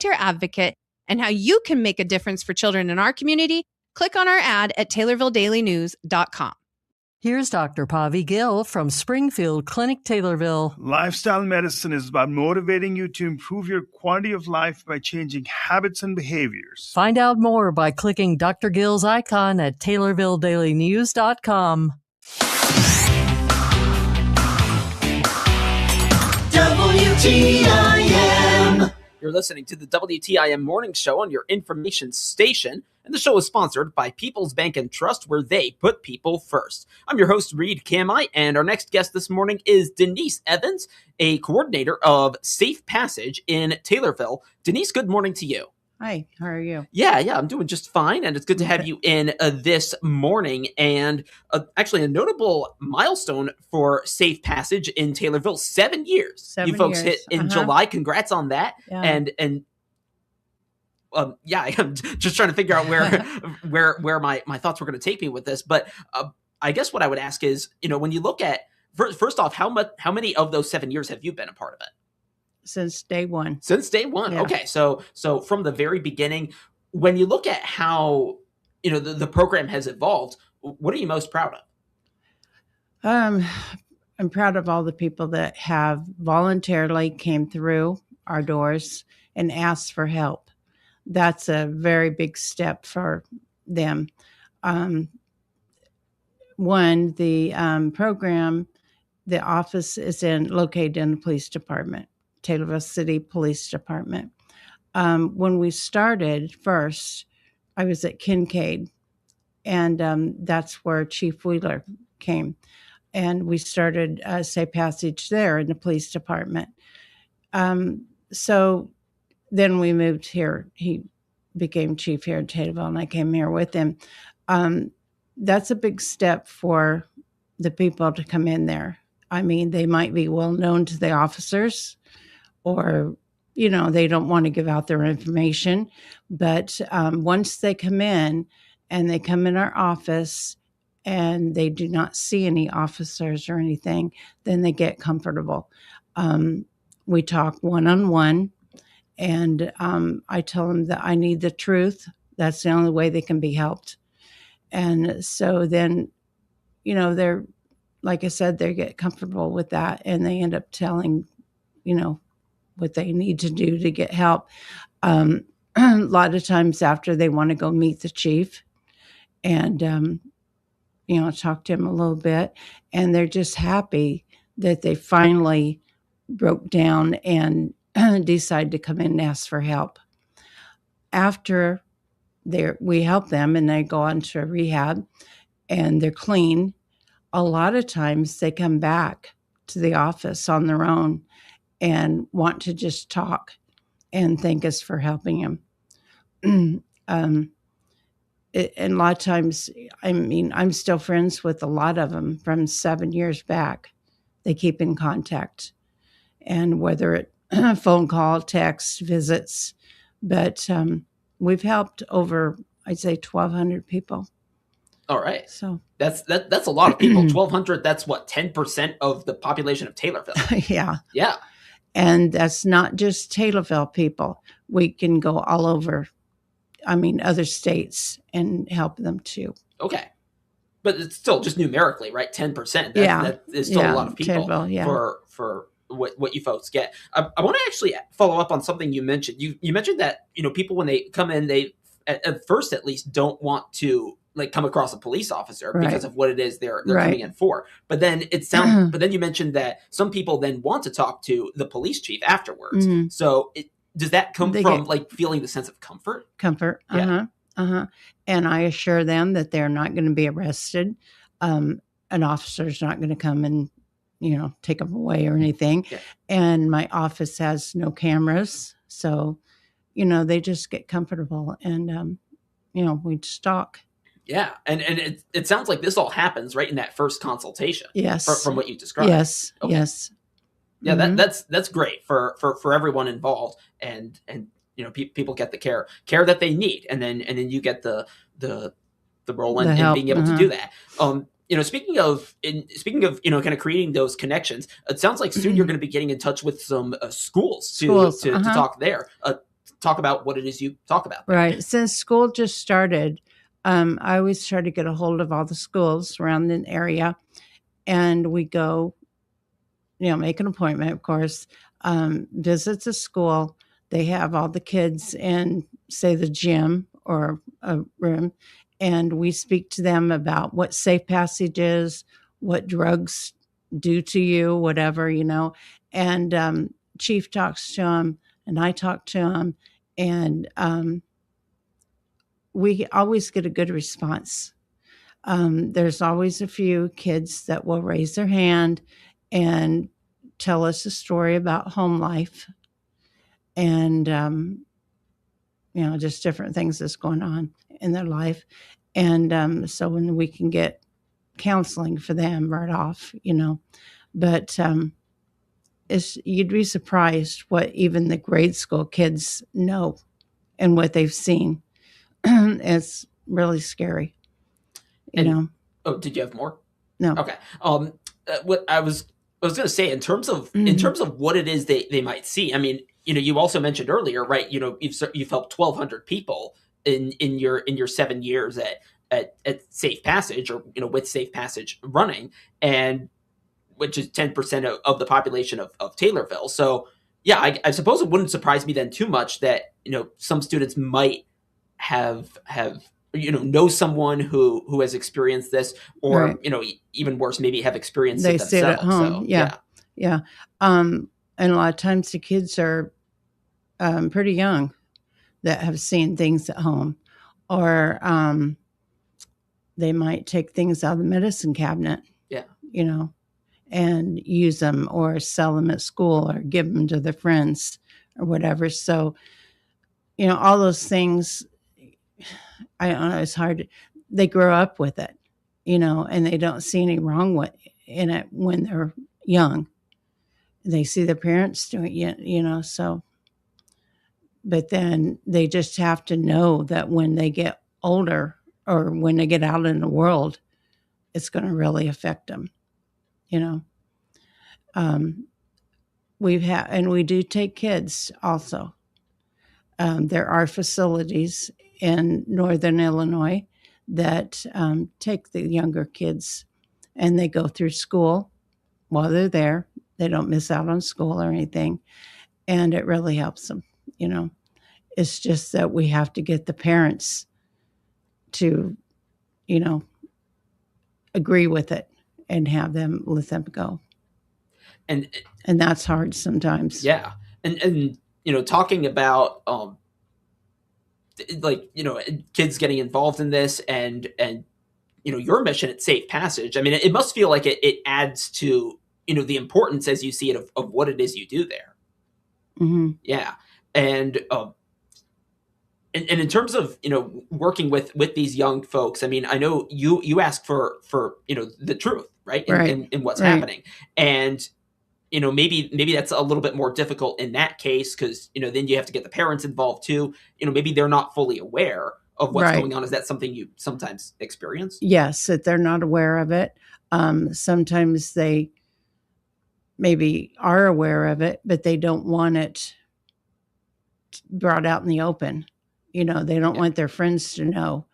Volunteer Advocate, and how you can make a difference for children in our community, click on our ad at TaylorvilleDailyNews.com. Here's Dr. Pavi Gill from Springfield Clinic, Taylorville. Lifestyle medicine is about motivating you to improve your quality of life by changing habits and behaviors. Find out more by clicking Dr. Gill's icon at TaylorvilleDailyNews.com. WTIM. You're listening to the WTIM Morning Show on your information station, and the show is sponsored by People's Bank and Trust, where they put people first. I'm your host, Reed Kamai, and our next guest this morning is Denise Evans, a coordinator of Safe Passage in Taylorville. Denise, good morning to you. Hi, how are you? Yeah, I'm doing just fine, and it's good to have you in this morning. And actually, a notable milestone for Safe Passage in Taylorville: 7 years. You folks hit in July. Congrats on that. Yeah. And I'm just trying to figure out where my thoughts were going to take me with this. But I guess what I would ask is, when you look at first off, how many of those 7 years have you been a part of it? Since day one. Yeah. Okay. So from the very beginning, when you look at how, the program has evolved, what are you most proud of? I'm proud of all the people that have voluntarily came through our doors and asked for help. That's a very big step for them. The program, the office is located in the police department. Taylorville City Police Department. When we started first, I was at Kincaid, and that's where Chief Wheeler came. And we started Safe Passage there in the police department. So then we moved here. He became chief here in Taylorville, and I came here with him. That's a big step for the people to come in there. I mean, they might be well known to the officers, or, they don't want to give out their information. But once they come in and they come in our office and they do not see any officers or anything, then they get comfortable. We talk one-on-one, and I tell them that I need the truth. That's the only way they can be helped. And so then, they're, like I said, they get comfortable with that, and they end up telling, what they need to do to get help. A lot of times after, they want to go meet the chief and, talk to him a little bit. And they're just happy that they finally broke down and decided to come in and ask for help. After we help them and they go on to rehab and they're clean, a lot of times they come back to the office on their own and want to just talk and thank us for helping them. And a lot of times, I'm still friends with a lot of them from 7 years back. They keep in contact, and whether it phone call, text, visits, but we've helped over, I'd say, 1,200 people. All right. So that's a lot of people. 1,200. That's what, 10% of the population of Taylorville. Yeah. Yeah. And that's not just Taylorville people. We can go all over, other states and help them too. Okay. But it's still just numerically, right? 10%. That is still a lot of people for what you folks get. I want to actually follow up on something you mentioned. You mentioned that, people, when they come in, they at first at least don't want to come across a police officer because of what it is they're coming in for. But then but then you mentioned that some people then want to talk to the police chief afterwards. Mm-hmm. So does that come from feeling the sense of comfort? Comfort. Yeah. And I assure them that they're not going to be arrested. An officer's not going to come and, take them away or anything. Yeah. And my office has no cameras. So, they just get comfortable and, we just talk. Yeah. And it sounds like this all happens right in that first consultation. Yes. From what you described. Yes. Okay. Yes. Yeah. Mm-hmm. That's great for everyone involved. And people get the care that they need. And then you get the role in being able to do that. Speaking of kind of creating those connections, it sounds like soon you're going to be getting in touch with some schools to talk there. talk about what it is you talk about. Right. Since school just started, I always try to get a hold of all the schools around the area, and we go, make an appointment, of course, visit the school. They have all the kids in, say, the gym or a room, and we speak to them about what safe passage is, what drugs do to you, whatever, and Chief talks to them, and I talk to them, and we always get a good response. There's always a few kids that will raise their hand and tell us a story about home life and, just different things that's going on in their life. And so when we can get counseling for them right off, but you'd be surprised what even the grade school kids know and what they've seen. It's really scary. Oh, did you have more? No. Okay. What I was going to say in terms of what it is they might see. I mean, you also mentioned earlier, right? You've helped 1,200 people in your 7 years at Safe Passage, or with Safe Passage running, and which is 10% of the population of Taylorville. So yeah, I suppose it wouldn't surprise me then too much that some students might have know someone who has experienced this, or right. Even worse, maybe have experienced they it themselves. Stayed at home. So, yeah. And a lot of times the kids are pretty young that have seen things at home, or they might take things out of the medicine cabinet. Yeah. And use them or sell them at school or give them to their friends or whatever. So, all those things, I don't know, it's hard. They grow up with it, and they don't see any wrong in it when they're young. They see their parents doing it, so. But then they just have to know that when they get older or when they get out in the world, it's going to really affect them, we do take kids also. There are facilities in Northern Illinois that take the younger kids, and they go through school while they're there. They don't miss out on school or anything, and it really helps them. It's just that we have to get the parents to, agree with it and have them let them go. And that's hard sometimes. Yeah. And talking about kids getting involved in this and your mission at Safe Passage. I mean, it must feel like it adds to the importance as you see it of what it is you do there. Mm-hmm. Yeah. And in terms of working with these young folks, I mean, I know you ask for the truth, right? In what's happening, and maybe that's a little bit more difficult in that case, because then you have to get the parents involved too. Maybe they're not fully aware of what's going on. Is that something you sometimes experience? Yes, that they're not aware of it. Sometimes they maybe are aware of it, but they don't want it brought out in the open. They don't want their friends to know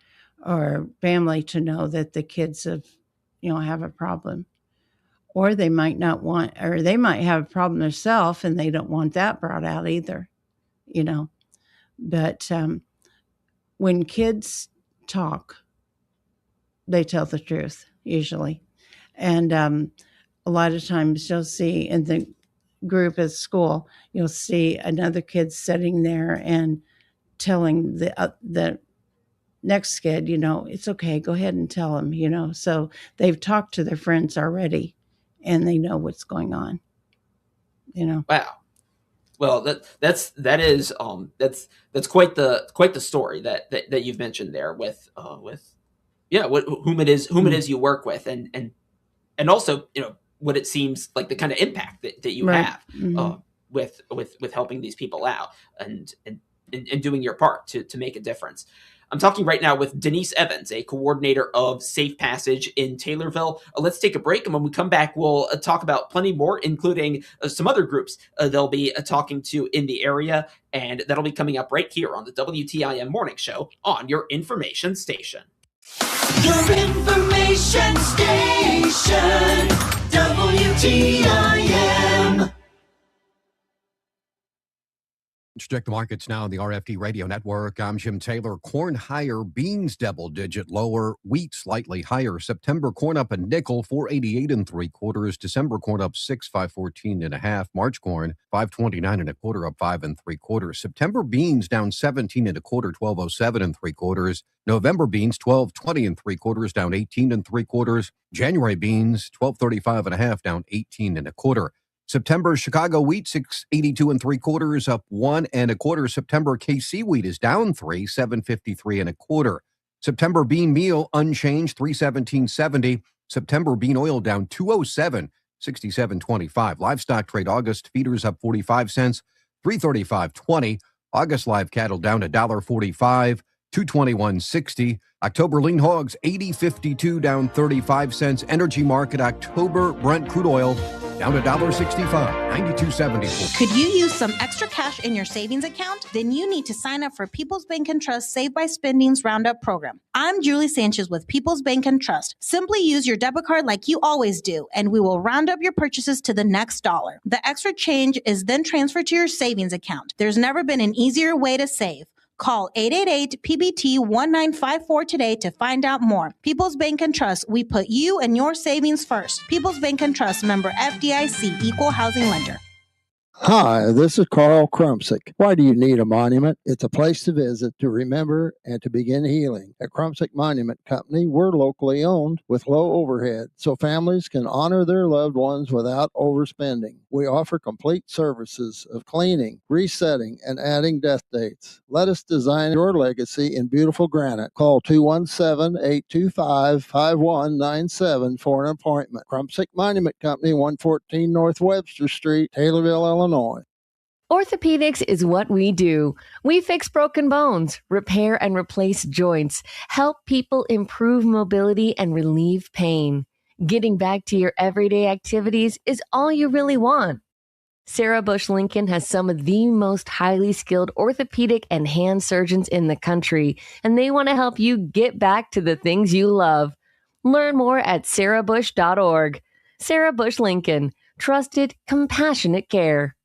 or family to know that the kids have a problem. Or they might not want, or they might have a problem themselves and they don't want that brought out either, But when kids talk, they tell the truth usually. And a lot of times you'll see in the group at school, you'll see another kid sitting there and telling the next kid, it's okay, go ahead and tell them, So they've talked to their friends already. And they know what's going on, Wow. Well, that's quite the story that you've mentioned there with whom it is you work with, and also what it seems like the kind of impact that you have with helping these people out and doing your part to make a difference. I'm talking right now with Denise Evans, a coordinator of Safe Passage in Taylorville. Let's take a break, and when we come back, we'll talk about plenty more, including some other groups they'll be talking to in the area, and that'll be coming up right here on the WTIM Morning Show on your information station. Your information station, WTIM. Check the markets now on the RFD Radio Network. I'm Jim Taylor. Corn higher, beans double-digit lower, wheat slightly higher. September corn up a nickel, 4.88 3/4. December corn up 6, 5.14 1/2. March corn 5.29 1/4, up 5 3/4. September beans down 17 1/4, 12.07 3/4. November beans 12.20 3/4, down 18 3/4. January beans 12.35 1/2, down 18 1/4. September Chicago wheat 6.82 3/4, up 1 1/4. September KC wheat is down 3, 7.53 1/4. September bean meal unchanged, 3.1770. September bean oil down 2.07, 67.25. Livestock trade August feeders up 45 cents, 335.20. August live cattle down $1.45, 221.60. October lean hogs 80.52, down 35 cents. Energy market October Brent crude oil down $1.65, 92.74. Could you use some extra cash in your savings account? Then you need to sign up for People's Bank and Trust Save by Spending's Roundup program. I'm Julie Sanchez with People's Bank and Trust. Simply use your debit card like you always do, and we will round up your purchases to the next dollar. The extra change is then transferred to your savings account. There's never been an easier way to save. Call 888-PBT-1954 today to find out more. People's Bank and Trust, we put you and your savings first. People's Bank and Trust, member FDIC, equal housing lender. Hi, this is Carl Krumsick. Why do you need a monument? It's a place to visit, to remember, and to begin healing. At Krumsick Monument Company, we're locally owned with low overhead, so families can honor their loved ones without overspending. We offer complete services of cleaning, resetting, and adding death dates. Let us design your legacy in beautiful granite. Call 217-825-5197 for an appointment. Krumsick Monument Company, 114 North Webster Street, Taylorville, Illinois. Orthopedics is what we do. We fix broken bones, repair and replace joints, help people improve mobility and relieve pain. Getting back to your everyday activities is all you really want. Sarah Bush Lincoln has some of the most highly skilled orthopedic and hand surgeons in the country, and they want to help you get back to the things you love. Learn more at sarahbush.org. Sarah Bush Lincoln. Trusted, compassionate care.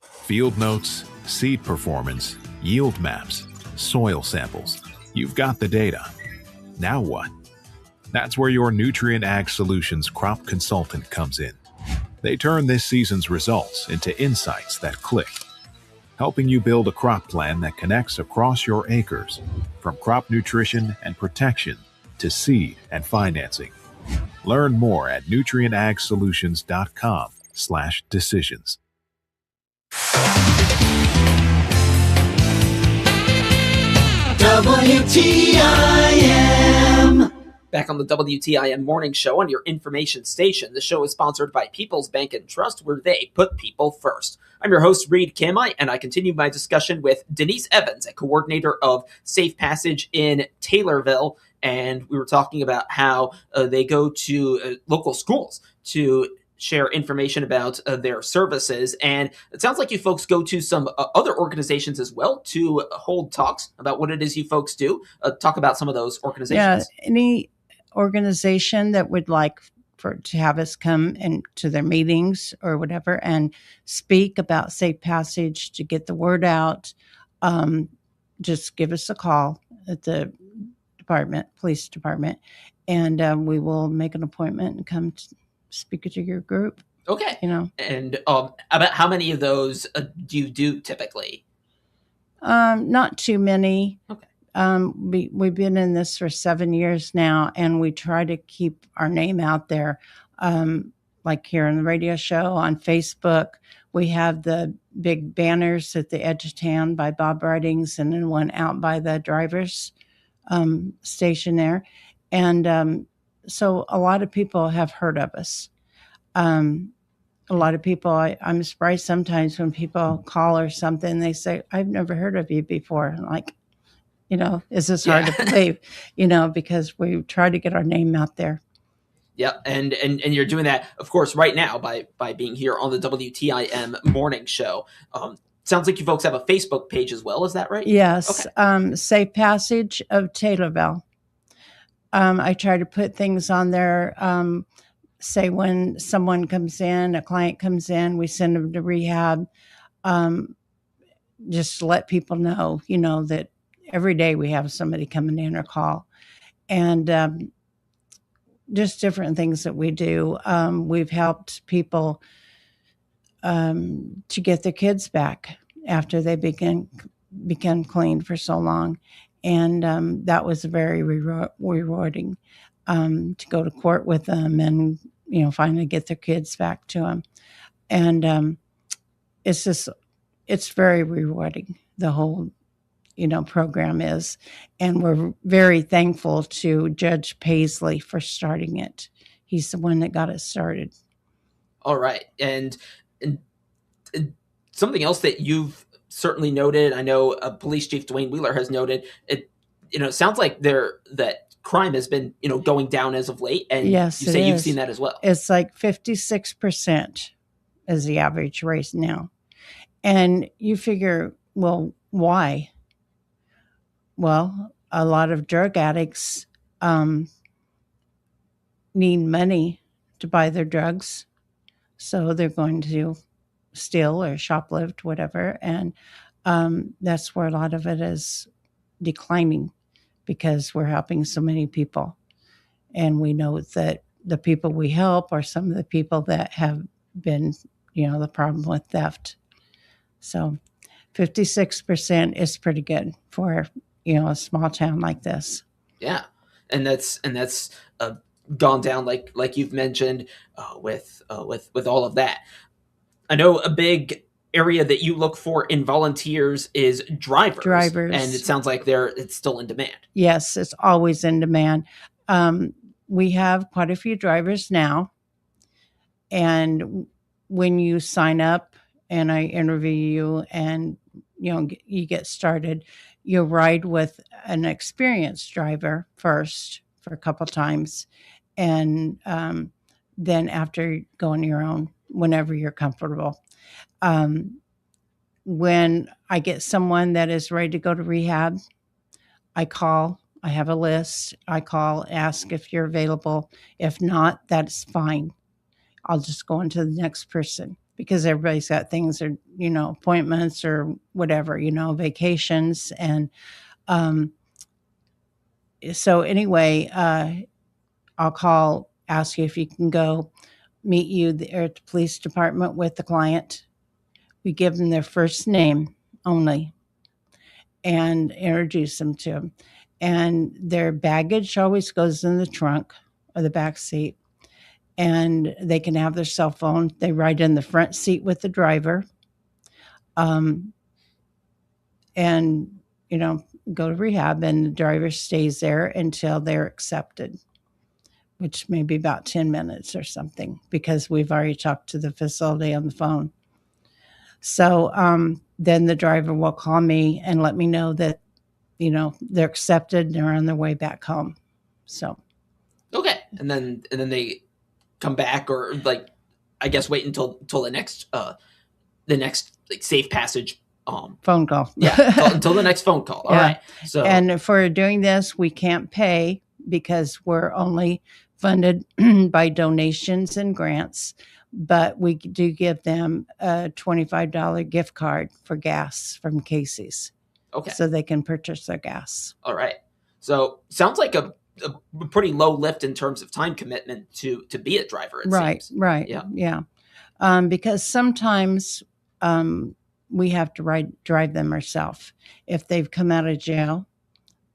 Field notes, seed performance, yield maps, soil samples. You've got the data. Now what? That's where your Nutrient Ag Solutions crop consultant comes in. They turn this season's results into insights that click, helping you build a crop plan that connects across your acres, from crop nutrition and protection to seed and financing. Learn more at nutrientagsolutions.com/decisions. WTIM. Back on the WTIM Morning Show on your information station. The show is sponsored by People's Bank and Trust, where they put people first. I'm your host, Reed Kamai, and I continue my discussion with Denise Evans, a coordinator of Safe Passage in Taylorville. And we were talking about how they go to local schools to share information about their services. And it sounds like you folks go to some other organizations as well to hold talks about what it is you folks do. Talk about some of those organizations. Yeah, any organization that would like to have us come to their meetings or whatever and speak about Safe Passage to get the word out, just give us a call at the police department, and we will make an appointment and come speak to your group. Okay. And about how many of those do you do typically? Not too many. Okay. We've been in this for 7 years now, and we try to keep our name out there. Like here on the radio show, on Facebook, we have the big banners at the edge of town by Bob Ridings, and then one out by the driver's station there. And so a lot of people have heard of us. A lot of people, I'm surprised sometimes when people call or something, they say, I've never heard of you before. I'm like, It's just hard to believe, because we try to get our name out there. Yeah, and you're doing that, of course, right now by being here on the WTIM morning show. Sounds like you folks have a Facebook page as well. Is that right? Yes. Okay. Safe Passage of Taylorville. I try to put things on there. Say when someone comes in, a client comes in, we send them to rehab. Just to let people know, that every day we have somebody coming in or call. And just different things that we do. We've helped people to get their kids back after they become clean for so long. And that was very rewarding to go to court with them and, finally get their kids back to them. And it's very rewarding, the whole, program is. And we're very thankful to Judge Paisley for starting it. He's the one that got it started. All right. And something else that you've certainly noted, I know Police Chief Dwayne Wheeler has noted, it sounds like that crime has been, going down as of late. And yes, you say you've seen that as well. It's like 56% is the average rate now. And you figure, well, why? Well, a lot of drug addicts need money to buy their drugs. So they're going to steal or shoplift, whatever. And that's where a lot of it is declining, because we're helping so many people. And we know that the people we help are some of the people that have been, the problem with theft. So 56% is pretty good for, a small town like this. Yeah. And that's gone down like you've mentioned with all of that. I know a big area that you look for in volunteers is drivers. And it sounds like it's still in demand. Yes, it's always in demand. We have quite a few drivers now. And when you sign up and I interview you and, you get started, you ride with an experienced driver first for a couple times. And then after going your own, whenever you're comfortable. When I get someone that is ready to go to rehab, I call. I have a list. I call, ask if you're available. If not, that's fine. I'll just go on to the next person, because everybody's got things, or, appointments or whatever, vacations. And so anyway, I'll call, ask you if you can go meet you there at the police department with the client. We give them their first name only and introduce them to them. And their baggage always goes in the trunk or the back seat. And they can have their cell phone. They ride in the front seat with the driver. And, go to rehab, and the driver stays there until they're accepted, which may be about 10 minutes or something, because we've already talked to the facility on the phone. So then the driver will call me and let me know that, they're accepted and they're on their way back home. So. Okay. And then they come back, or I guess wait until the next safe passage phone call. Yeah. Until the next phone call. All right. So, and for doing this, we can't pay, because we're only funded by donations and grants, but we do give them a $25 gift card for gas from Casey's. Okay. So they can purchase their gas. All right. So sounds like a pretty low lift in terms of time commitment to be a driver. It seems. Right. Yeah. Because sometimes we have to drive them ourselves. If they've come out of jail,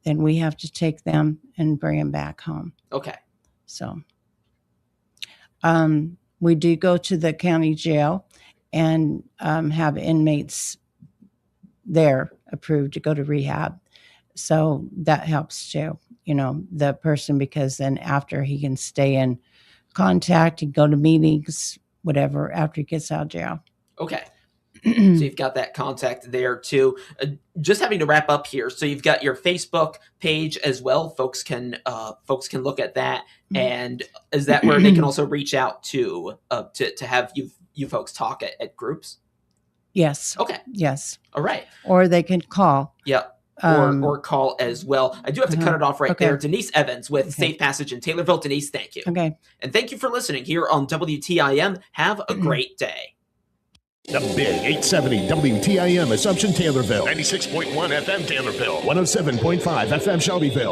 then we have to take them and bring them back home. Okay. So we do go to the county jail and have inmates there approved to go to rehab. So that helps too, the person, because then after he can stay in contact and go to meetings, whatever, after he gets out of jail. Okay. So you've got that contact there too. Just having to wrap up here. So you've got your Facebook page as well. Folks can look at that. And is that where they can also reach out to have you folks talk at groups? Yes. Okay. Yes. All right. Or they can call. Yep. Or call as well. I do have to cut it off right there. Denise Evans with Safe Passage in Taylorville. Denise, thank you. Okay. And thank you for listening here on WTIM. Have a great day. The Big 870 WTIM Assumption Taylorville. 96.1 FM Taylorville. 107.5 FM Shelbyville.